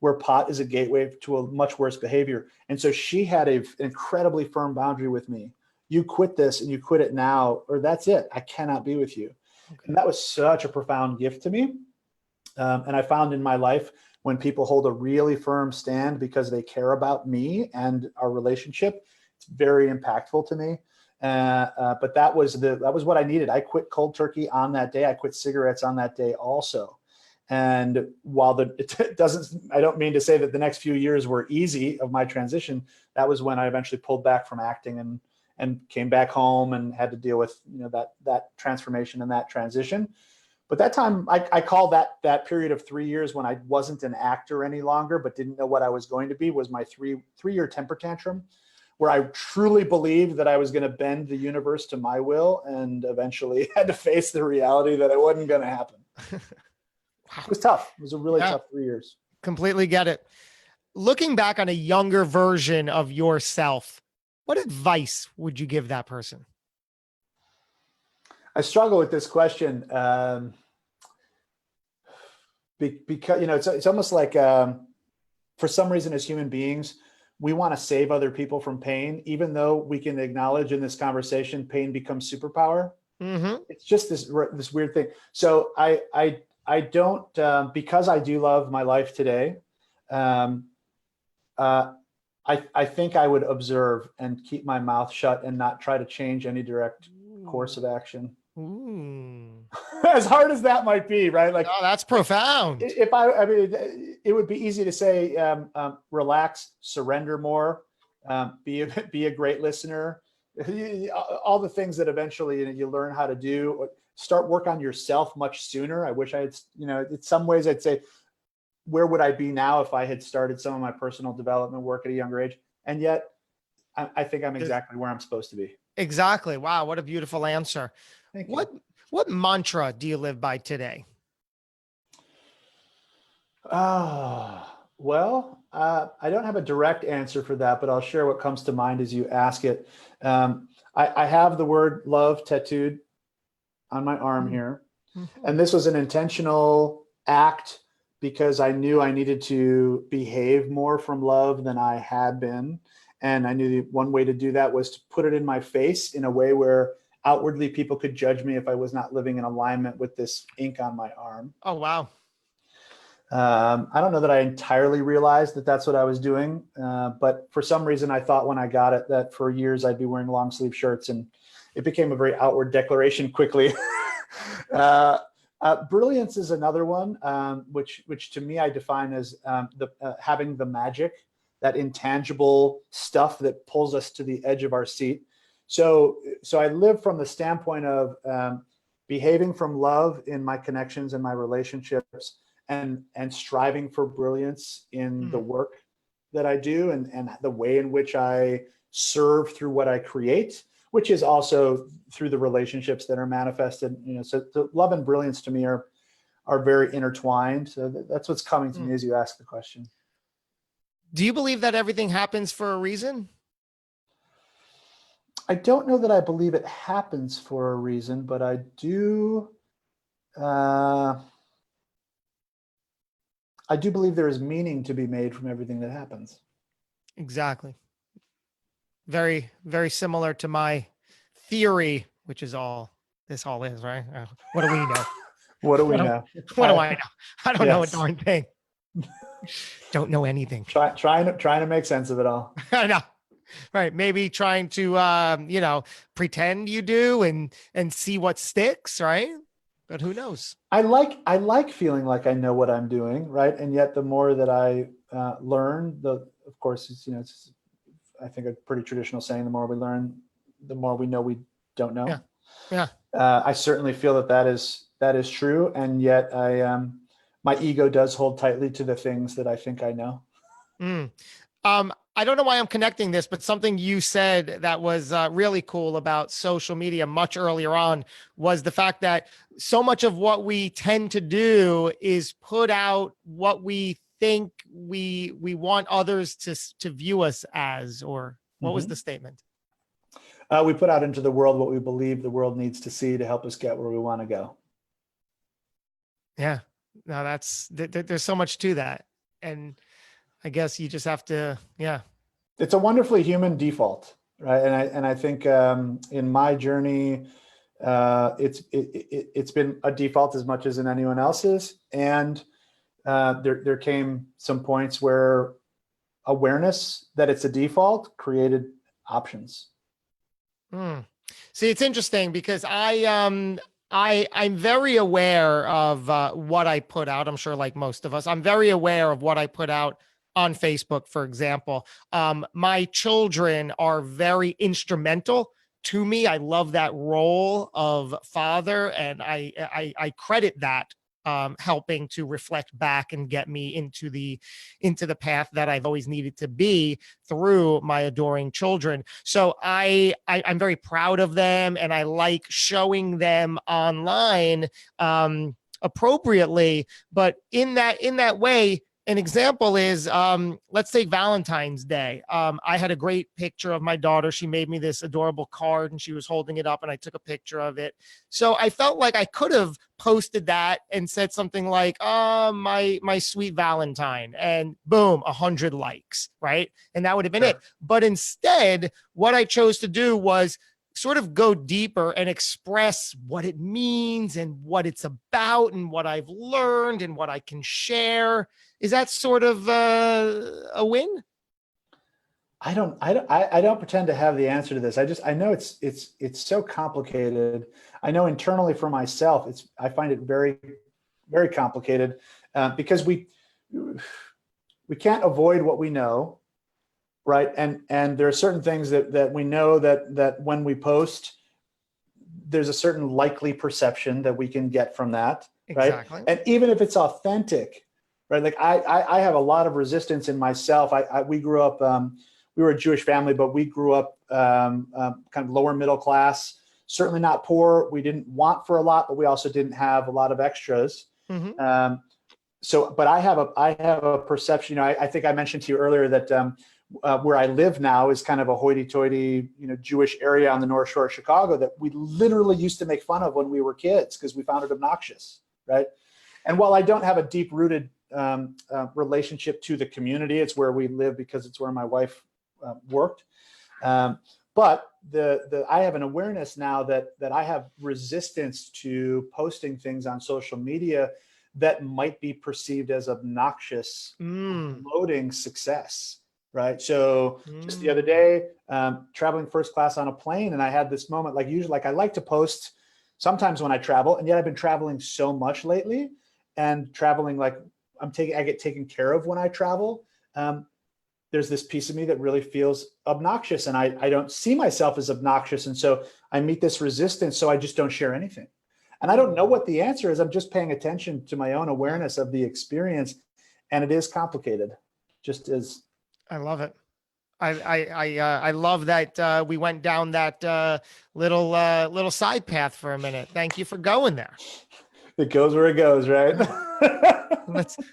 where pot is a gateway to a much worse behavior. And so she had an incredibly firm boundary with me. You quit this and you quit it now, or that's it. I cannot be with you. Okay. And that was such a profound gift to me. And I found in my life, when people hold a really firm stand because they care about me and our relationship, it's very impactful to me. But that was what I needed. I quit cold turkey on that day. I quit cigarettes on that day also. And while I don't mean to say that the next few years were easy of my transition, that was when I eventually pulled back from acting and came back home and had to deal with that transformation and that transition. But that time, I call that period of 3 years when I wasn't an actor any longer, but didn't know what I was going to be, was my three-year temper tantrum, where I truly believed that I was going to bend the universe to my will, and eventually had to face the reality that it wasn't going to happen. It was tough. It was a really tough 3 years. Completely get it. Looking back on a younger version of yourself, what advice would you give that person? I struggle with this question because it's almost like for some reason as human beings, we want to save other people from pain, even though we can acknowledge in this conversation pain becomes superpower. Mm-hmm. It's just this weird thing. So I don't because I do love my life today. I think I would observe and keep my mouth shut and not try to change any direct course of action. Ooh. As hard as that might be, right? Like, oh, that's profound. If I mean, it would be easy to say, relax, surrender more, be a great listener, all the things that eventually you learn how to do. Start work on yourself much sooner. I wish I had, in some ways I'd say, where would I be now if I had started some of my personal development work at a younger age? And yet I think I'm exactly where I'm supposed to be. Exactly. Wow. What a beautiful answer. Thank What, you. what mantra do you live by today? I don't have a direct answer for that, but I'll share what comes to mind as you ask it. I have the word love tattooed on my arm here. And this was an intentional act because I knew I needed to behave more from love than I had been. And I knew the one way to do that was to put it in my face in a way where outwardly people could judge me if I was not living in alignment with this ink on my arm. Oh, wow. I don't know that I entirely realized that that's what I was doing. But for some reason, I thought when I got it that for years I'd be wearing long sleeve shirts, and it became a very outward declaration quickly. Brilliance is another one, which to me I define as having the magic, that intangible stuff that pulls us to the edge of our seat. So I live from the standpoint of behaving from love in my connections and my relationships, and striving for brilliance in the work that I do, and the way in which I serve through what I create, which is also through the relationships that are manifested. So the love and brilliance to me are very intertwined. So that's what's coming to me as you ask the question. Do you believe that everything happens for a reason? I don't know that I believe it happens for a reason, but I do. I do believe there is meaning to be made from everything that happens. Exactly. Very, very similar to my theory, which is all this all is, right? What do we know? What do we know? What do I know? I don't know a Yes. darn thing. Don't know anything. Trying to make sense of it all. I know. Right. Maybe trying to, pretend you do and see what sticks. Right. But who knows? I like feeling like I know what I'm doing. Right. And yet the more that I learn, of course, it's I think a pretty traditional saying, the more we learn, the more we know we don't know. Yeah. Yeah. I certainly feel that is true. And yet my ego does hold tightly to the things that I think I know. I don't know why I'm connecting this, but something you said that was really cool about social media much earlier on was the fact that so much of what we tend to do is put out what we think we want others to view us as, or what was the statement? We put out into the world what we believe the world needs to see to help us get where we want to go. Yeah, no, there's so much to that. And I guess you just have to, yeah. It's a wonderfully human default, right? And I think in my journey, it's been a default as much as in anyone else's. And there came some points where awareness that it's a default created options. See, it's interesting because I'm very aware of what I put out. I'm sure, like most of us, I'm very aware of what I put out on Facebook, for example. My children are very instrumental to me. I love that role of father, and I credit that helping to reflect back and get me into the path that I've always needed to be through my adoring children. So I'm very proud of them, and I like showing them online appropriately. But in that way, an example is, let's take Valentine's Day. I had a great picture of my daughter. She made me this adorable card and she was holding it up and I took a picture of it. So I felt like I could have posted that and said something like, my sweet Valentine, and boom, 100 likes, right? And that would have been it. But instead, what I chose to do was sort of go deeper and express what it means and what it's about and what I've learned and what I can share. Is that sort of a win? I don't pretend to have the answer to this. I know it's so complicated. I know internally for myself, I find it very, very complicated because we can't avoid what we know. Right. And there are certain things that we know that when we post, there's a certain likely perception that we can get from that. Right. Exactly. And even if it's authentic, right? Like I have a lot of resistance in myself. We grew up, we were a Jewish family, but we grew up kind of lower middle class, certainly not poor. We didn't want for a lot, but we also didn't have a lot of extras. Mm-hmm. But I have a perception, I think I mentioned to you earlier that where I live now is kind of a hoity-toity, Jewish area on the North Shore of Chicago that we literally used to make fun of when we were kids because we found it obnoxious, right? And while I don't have a deep-rooted relationship to the community, it's where we live because it's where my wife worked. But I have an awareness now that I have resistance to posting things on social media that might be perceived as obnoxious, promoting success, right? So just the other day, traveling first class on a plane, and I had this moment, like usually, like I like to post sometimes when I travel, and yet I've been traveling so much lately, and traveling like I get taken care of when I travel. There's this piece of me that really feels obnoxious, and I don't see myself as obnoxious, and so I meet this resistance, so I just don't share anything. And I don't know what the answer is. I'm just paying attention to my own awareness of the experience, and it is complicated. Just as I love it. I love that we went down that little side path for a minute. Thank you for going there. It goes where it goes, right?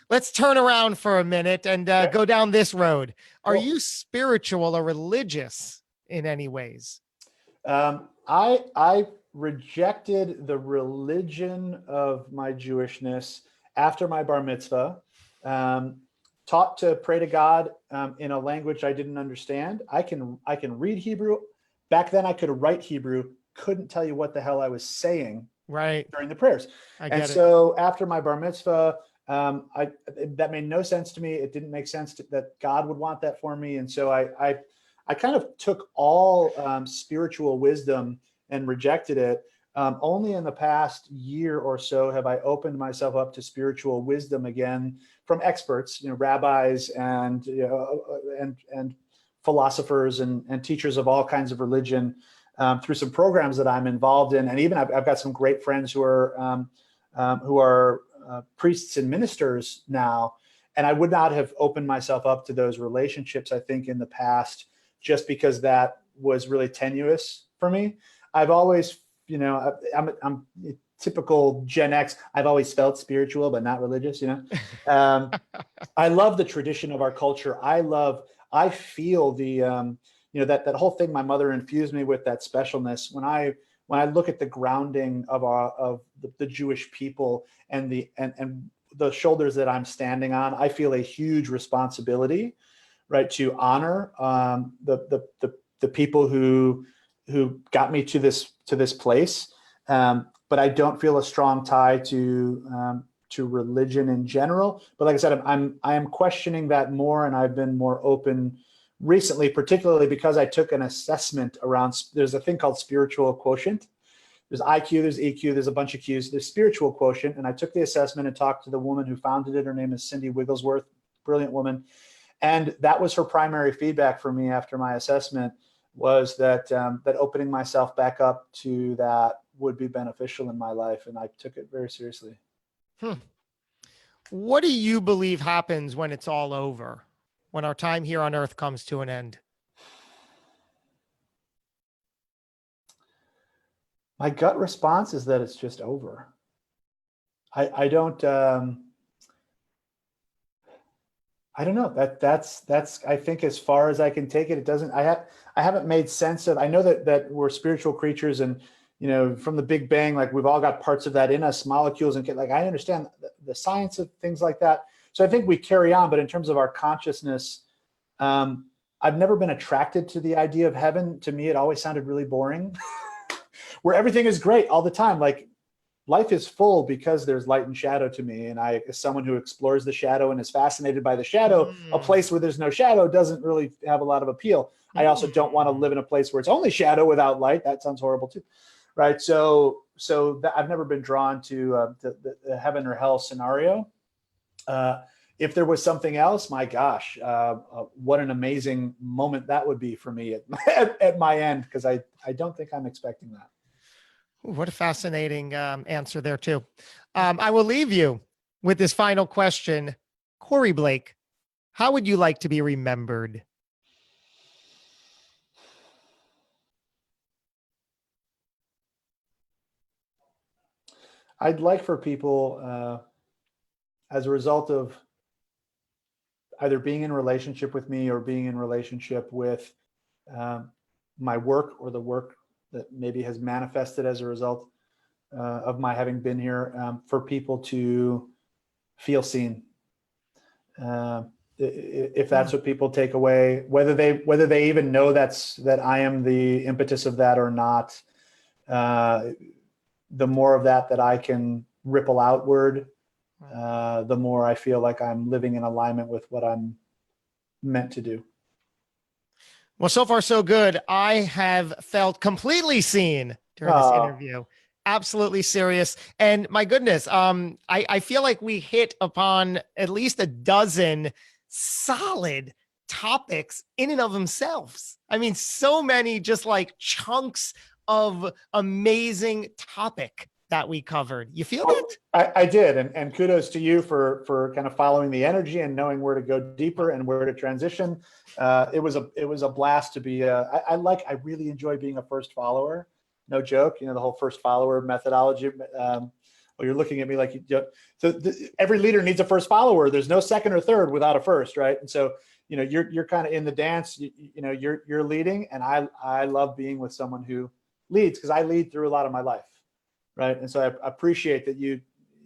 Let's turn around for a minute and go down this road. Are you spiritual or religious in any ways? I rejected the religion of my Jewishness after my bar mitzvah, taught to pray to God in a language I didn't understand. I can read Hebrew. Back then I could write Hebrew, couldn't tell you what the hell I was saying during the prayers. So after my bar mitzvah, that made no sense to me. It didn't make sense that God would want that for me. And so I kind of took all spiritual wisdom and rejected it. Only in the past year or so have I opened myself up to spiritual wisdom again from experts, rabbis and philosophers and teachers of all kinds of religion through some programs that I'm involved in. And even I've got some great friends who are priests and ministers now. And I would not have opened myself up to those relationships, I think, in the past, just because that was really tenuous for me. I've always, I'm typical Gen X. I've always felt spiritual, but not religious, I love the tradition of our culture. I feel the, that whole thing my mother infused me with, that specialness. When I look at the grounding of the Jewish people and the shoulders that I'm standing on, I feel a huge responsibility, right, to honor the people who got me to this place. But I don't feel a strong tie to religion in general. But like I said, I am questioning that more, and I've been more open recently, particularly because I took an assessment around. There's a thing called spiritual quotient. There's IQ, there's EQ, there's a bunch of Qs. There's spiritual quotient, and I took the assessment and talked to the woman who founded it. Her name is Cindy Wigglesworth, brilliant woman, and that was her primary feedback for me after my assessment, was that that opening myself back up to that would be beneficial in my life, and I took it very seriously. What do you believe happens when it's all over, when our time here on Earth comes to an end? My gut response is that it's just over. I don't know. That's I think as far as I can take it. It doesn't. I haven't made sense of. I know that we're spiritual creatures, and from the Big Bang, like we've all got parts of that in us, molecules, and like I understand the science of things like that. So I think we carry on. But in terms of our consciousness, I've never been attracted to the idea of heaven. To me, it always sounded really boring, where everything is great all the time. Like life is full because there's light and shadow to me. And I, as someone who explores the shadow and is fascinated by the shadow, a place where there's no shadow doesn't really have a lot of appeal. I also don't want to live in a place where it's only shadow without light. That sounds horrible too. Right. So I've never been drawn to the heaven or hell scenario. If there was something else, my gosh, what an amazing moment that would be for me at my end, because I don't think I'm expecting that. What a fascinating answer there too. I will leave you with this final question. Corey Blake, how would you like to be remembered? I'd like for people, as a result of either being in relationship with me or being in relationship with my work or the work that maybe has manifested as a result of my having been here, for people to feel seen. If that's what people take away, whether they even know that I am the impetus of that or not, the more of that I can ripple outward, the more I feel like I'm living in alignment with what I'm meant to do. Well, so far so good. I have felt completely seen during this interview. Absolutely serious. And my goodness, I feel like we hit upon at least a dozen solid topics in and of themselves. I mean, so many just like chunks of amazing topic that we covered. You feel that? I did. And kudos to you for kind of following the energy and knowing where to go deeper and where to transition. It was a blast to be, I really enjoy being a first follower. No joke, the whole first follower methodology. Well, you're looking at me like every leader needs a first follower. There's no second or third without a first, right? And so, you're kind of in the dance. You're leading, and I love being with someone who leads, because I lead through a lot of my life, right? And so I appreciate that you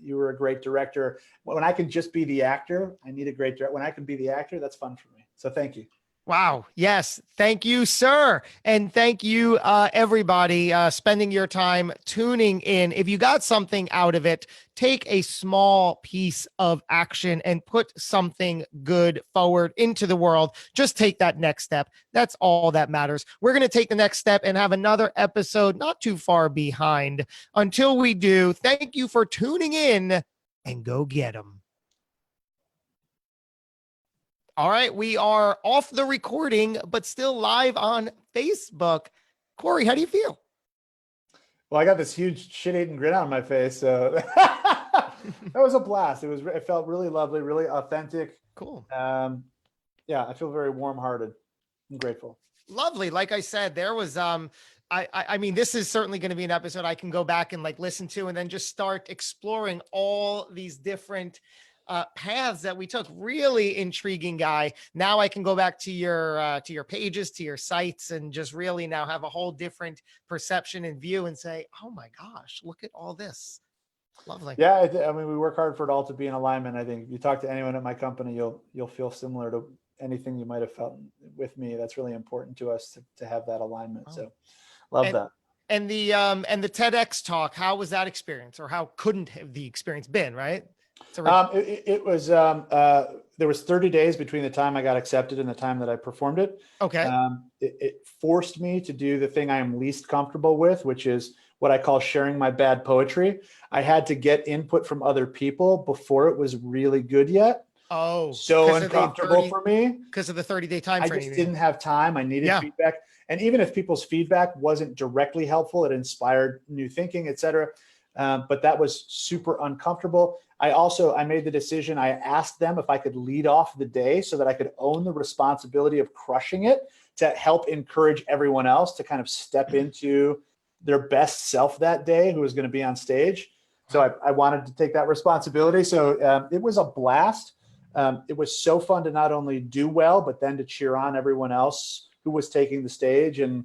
were a great director. When I can just be the actor, I need a great director. When I can be the actor, that's fun for me. So thank you. Wow. Yes. Thank you, sir. And thank you, everybody, spending your time tuning in. If you got something out of it, take a small piece of action and put something good forward into the world. Just take that next step. That's all that matters. We're going to take the next step and have another episode not too far behind. Until we do, thank you for tuning in, and go get them. All right, we are off the recording, but still live on Facebook. Corey, how do you feel? Well, I got this huge shit-eating grin on my face, so that was a blast. It felt really lovely, really authentic. Cool. Yeah, I feel very warm-hearted. I'm grateful. Lovely. Like I said, there was I mean, this is certainly going to be an episode I can go back and like listen to, and then just start exploring all these different paths that we took. Really intriguing guy. Now I can go back to your pages, to your sites, and just really now have a whole different perception and view and say, oh my gosh, look at all this. Lovely. Yeah, I mean, we work hard for it all to be in alignment. I think if you talk to anyone at my company, you'll feel similar to anything you might have felt with me. That's really important to us to have that alignment. So love that. And the TedX talk, how was that experience, or how couldn't have the experience been, right? It was there was 30 days between the time I got accepted and the time that I performed it. Okay. It forced me to do the thing I am least comfortable with, which is what I call sharing my bad poetry. I had to get input from other people before it was really good yet. Oh, so uncomfortable for me because of the 30-day time frame. I just didn't have time. I needed feedback. And even if people's feedback wasn't directly helpful, it inspired new thinking, et cetera. But that was super uncomfortable. I made the decision. I asked them if I could lead off the day so that I could own the responsibility of crushing it, to help encourage everyone else to kind of step into their best self that day, who was going to be on stage. So I wanted to take that responsibility. So it was a blast. It was so fun to not only do well, but then to cheer on everyone else who was taking the stage, and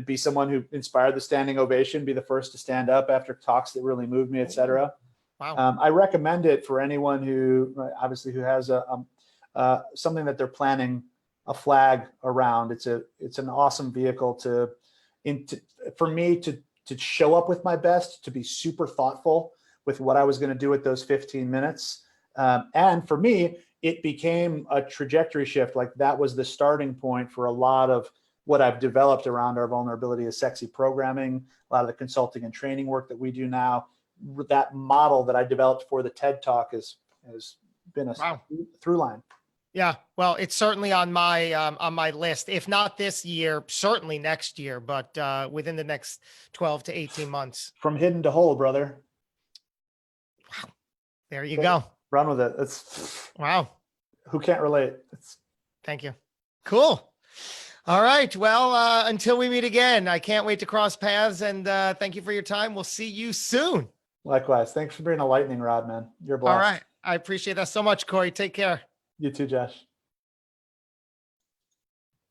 be someone who inspired the standing ovation, be the first to stand up after talks that really moved me, et cetera. Wow. I recommend it for anyone who has something that they're planning a flag around. It's an awesome vehicle for me to show up with my best, to be super thoughtful with what I was going to do with those 15 minutes. And for me, it became a trajectory shift. Like, that was the starting point for a lot of what I've developed around our vulnerability is sexy programming, a lot of the consulting and training work that we do now. That model that I developed for the TED Talk has been a through line. Yeah, well, it's certainly on my list. If not this year, certainly next year, but within the next 12 to 18 months. From hidden to whole, brother. Wow. There you go. Run with it. Wow. who can't relate? Thank you. Cool. All right. Well, until we meet again, I can't wait to cross paths, and thank you for your time. We'll see you soon. Likewise. Thanks for being a lightning rod, man. You're a blast. All right. I appreciate that so much, Corey. Take care. You too, Josh.